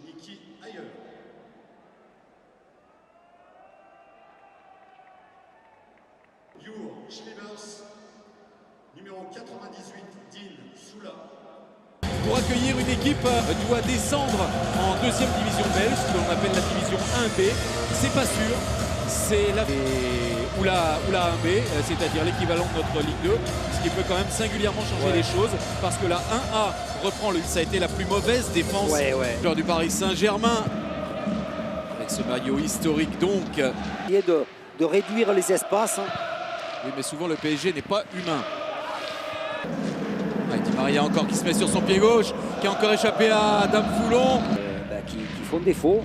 Niki ailleurs. Your Schlivers, numéro 98, Dean Soula. Pour accueillir une équipe doit descendre en deuxième division belge, ce que l'on appelle la division 1B. C'est pas sûr, c'est la ou la 1B, c'est-à-dire l'équivalent de notre Ligue 2, ce qui peut quand même singulièrement changer les choses, parce que la 1A reprend ça a été la plus mauvaise défense lors du Paris Saint-Germain. Avec ce maillot historique donc. De réduire les espaces. Oui, mais souvent le PSG n'est pas humain. Di Maria encore qui se met sur son pied gauche, qui a encore échappé à Adam Foulon. Qui font défaut.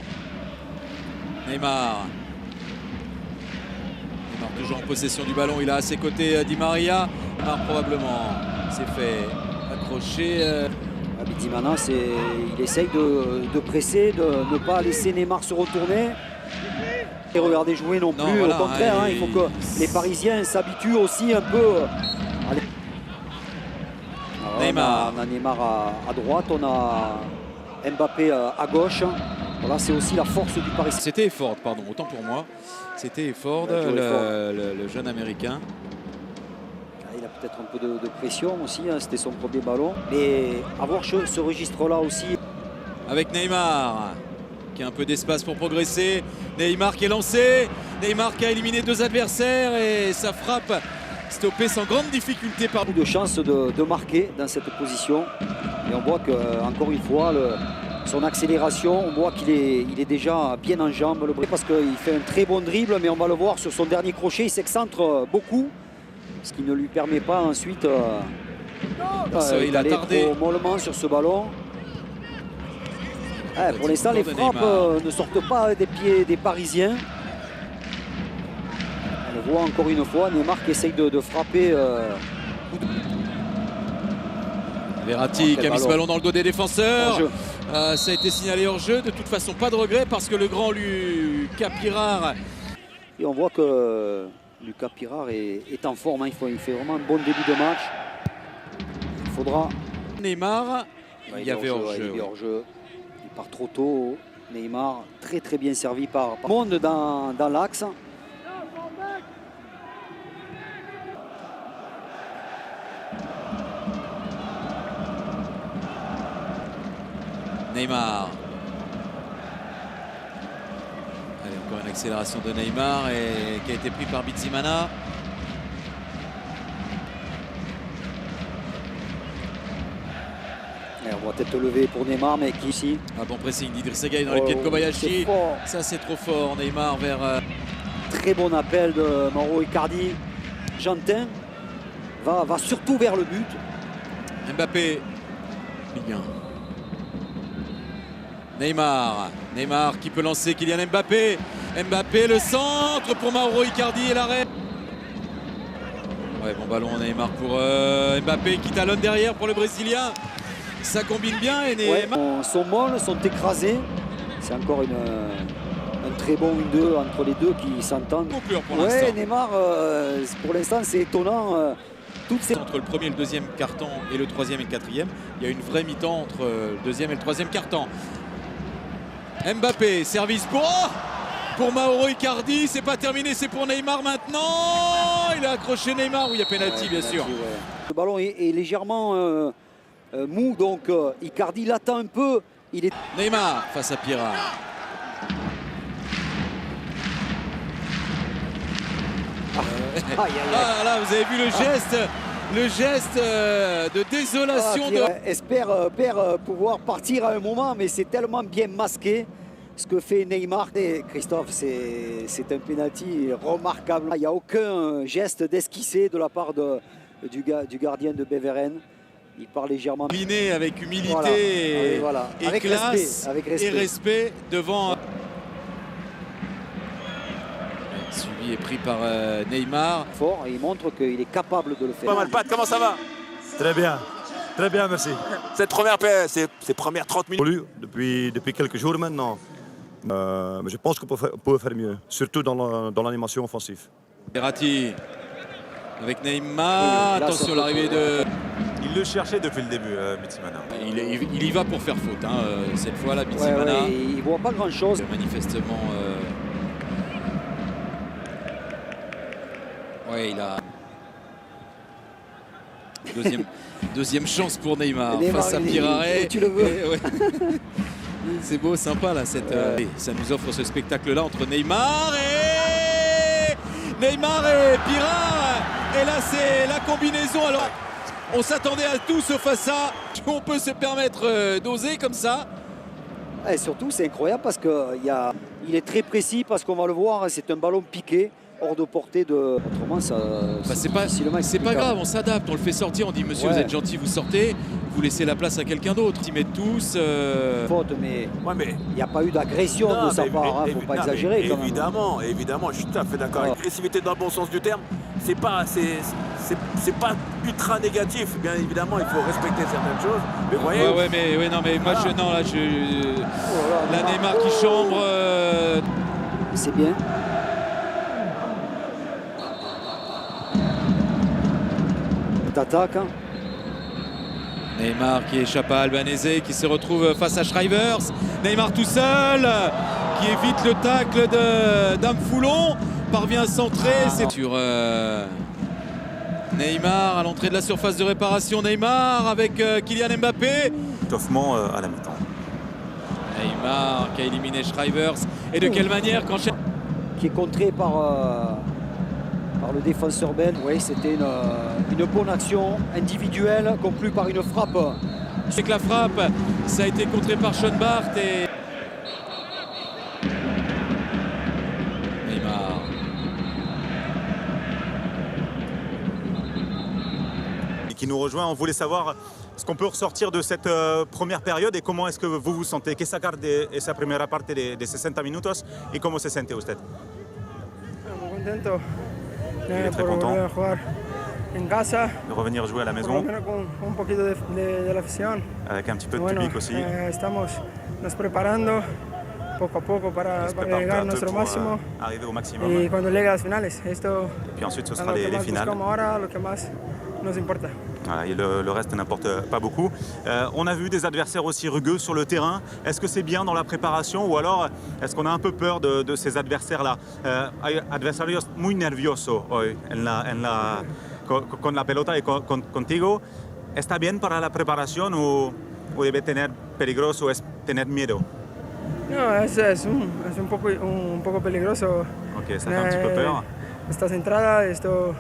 Neymar toujours en possession du ballon, il a à ses côtés Di Maria. Neymar probablement s'est fait accrocher. Bizimana, il essaye de presser, de ne pas laisser Neymar se retourner. Et regarder jouer non plus, voilà, au contraire, il faut que les Parisiens s'habituent aussi un peu. Neymar. On a Neymar à droite, on a Mbappé à gauche. Voilà, c'est aussi la force du Paris. C'était Efford, pardon, autant pour moi. C'était Efford, le jeune américain. Il a peut-être un peu de pression aussi, c'était son premier ballon. Mais avoir ce registre-là aussi. Avec Neymar, qui a un peu d'espace pour progresser. Neymar qui est lancé. Neymar qui a éliminé deux adversaires et sa frappe stoppée sans grande difficulté par beaucoup de chance de marquer dans cette position. Et on voit qu'encore une fois, son accélération, on voit qu'il est déjà bien en jambes, parce qu'il fait un très bon dribble, mais on va le voir sur son dernier crochet, il s'excentre beaucoup, ce qui ne lui permet pas ensuite il a tardé mollement sur ce ballon. Pour l'instant, les frappes ne sortent pas des pieds des Parisiens. On le voit encore une fois, Neymar qui essaye de frapper. Verratti qui a mis ce ballon dans le dos des défenseurs. Ça a été signalé hors jeu. De toute façon, pas de regret parce que le grand Lucas Pirar. Et on voit que Lucas Pirar est en forme. Il fait vraiment un bon début de match. Il faudra. Neymar, il y avait hors jeu. Il part trop tôt. Neymar, très bien servi par Monde dans l'axe. Neymar. Allez, encore une accélération de Neymar et qui a été pris par Bizimana. On voit tête levée pour Neymar, mais qui ici. Un bon pressing d'Idrissa Gueye dans les pieds de Kobayashi. Ça, c'est trop fort. Neymar vers. Très bon appel de Mauro Icardi. Jantin va surtout vers le but. Mbappé. Ligue 1. Neymar qui peut lancer Kylian Mbappé. Mbappé, le centre pour Mauro Icardi et l'arrêt. Ouais, bon ballon Neymar pour Mbappé qui talonne derrière pour le Brésilien. Ça combine bien et Neymar. Sont molles, sont écrasés. C'est encore un très bon 1-2 entre les deux qui s'entendent. Neymar, pour l'instant, c'est étonnant. Entre le premier et le deuxième carton et le troisième et le quatrième, il y a une vraie mi-temps entre le deuxième et le troisième carton. Mbappé, service pour Mauro Icardi, c'est pas terminé, c'est pour Neymar maintenant. Il a accroché Neymar, où il y a pénalty bien sûr. Le ballon est légèrement mou, donc Icardi l'attend un peu. Neymar face à Pirar. Là, vous avez vu le geste de désolation. Espère pouvoir partir à un moment, mais c'est tellement bien masqué ce que fait Neymar. Et Christophe, c'est un penalty remarquable. Il n'y a aucun geste d'esquissé de la part du gardien de Beveren. Il part légèrement. Incliné avec humilité et avec classe respect, et respect devant. Suivi et pris par Neymar. Fort, et il montre qu'il est capable de le faire. Pas mal, Pat, comment ça va? Très bien. Très bien, merci. Ces premières 30 minutes. Depuis quelques jours maintenant. Mais je pense qu'on peut faire mieux, surtout dans l'animation offensive. Verratti avec Neymar. Là, Attention l'arrivée de... Il le cherchait depuis le début, Bitsimana. Il y va pour faire faute hein, cette fois là, Ouais, Bitsimana. il ne voit pas grand-chose. Manifestement, ouais, il a deuxième chance pour Neymar, Neymar, face à il- Pirare. tu le veux. Et, ouais. C'est beau, sympa là. Ça nous offre ce spectacle là entre Neymar et Pirare. Et là c'est la combinaison. Alors on s'attendait à tout sauf à ça. On peut se permettre d'oser comme ça. Et surtout, c'est incroyable parce qu'il est très précis, parce qu'on va le voir, c'est un ballon piqué, hors de portée de... Autrement, ça... Bah, c'est pas explicable. grave, on s'adapte, on le fait sortir, on dit monsieur Ouais. vous êtes gentil, vous sortez, vous laissez la place à quelqu'un d'autre. Ils mettent tous. Faute, mais Ouais, mais il n'y a pas eu d'agression non, de sa mais part, il ne faut pas exagérer quand même. Évidemment, je suis tout à fait d'accord. Ouais. L'agressivité dans le bon sens du terme, c'est pas ultra négatif. Bien évidemment, il faut respecter certaines choses. Mais vous voyez, mais moi Voilà. la Neymar qui chambre. C'est bien. T'attaques, hein. Neymar qui échappe à Albanese, qui se retrouve face à Schreivers. Neymar tout seul, qui évite le tacle d'Amfoulon, parvient à centrer. C'est sur Neymar à l'entrée de la surface de réparation. Neymar avec Kylian Mbappé. étouffement à la mi-temps. Neymar qui a éliminé Schreivers. Et de quelle manière quand Qui est contré par le défenseur belge. Oui, c'était une bonne action individuelle conclue par une frappe. avec la frappe, ça a été contré par Schoenbart et Neymar. Et qui nous rejoint, on voulait savoir ce qu'on peut ressortir de cette première période et comment est-ce que vous vous sentez. ¿Qué sacar de esa primera parte de 60 minutos y cómo se siente usted? Muy contento est très por content. volver a jugar en casa, De revenir jouer à la por lo maison menos con un poquito de la afición. avec un petit peu Y de bueno, public aussi. estamos nos preparando poco a poco On para se prépare peu llegar à a peu nuestro pour máximo arriver au maximum. y cuando llegue a las finales. Esto Puis ensuite ce es sera lo que les más finales. buscamos ahora, lo que más nos importa. Voilà, et le reste n'importe pas beaucoup. On a vu des adversaires aussi rugueux sur le terrain. Est-ce que c'est bien dans la préparation ou alors est-ce qu'on a un peu peur de ces adversaires-là? Hay adversarios muy nerviosos hoy con la pelota y contigo. ¿Está bien para la preparación o debe tener peligroso, es tener miedo? No, es un poco peligroso. Ok, ça fait un petit peu peur. Estas entradas, esto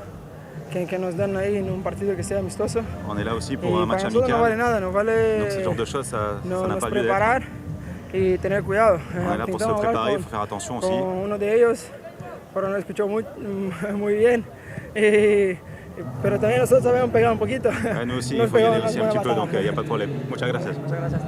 que nos dan ahí en un partido que sea amistoso. On est là aussi Y pour un match para nosotros no vale amical. nada, nos vale Donc ce genre de choses, ça n'a nos pas lieu d'être. preparar y tener cuidado. On est là pour se Intentamos hablar préparer, il faut faire attention aussi. con uno de ellos, pero no escuchó muy bien. Pero también nosotros sabemos pegar un poquito. Ouais, nous aussi, il Nos faut y aller pegamos aussi una un petit buena peu, donc il patada. n'y a pas de problème. Muchas gracias. Muchas gracias.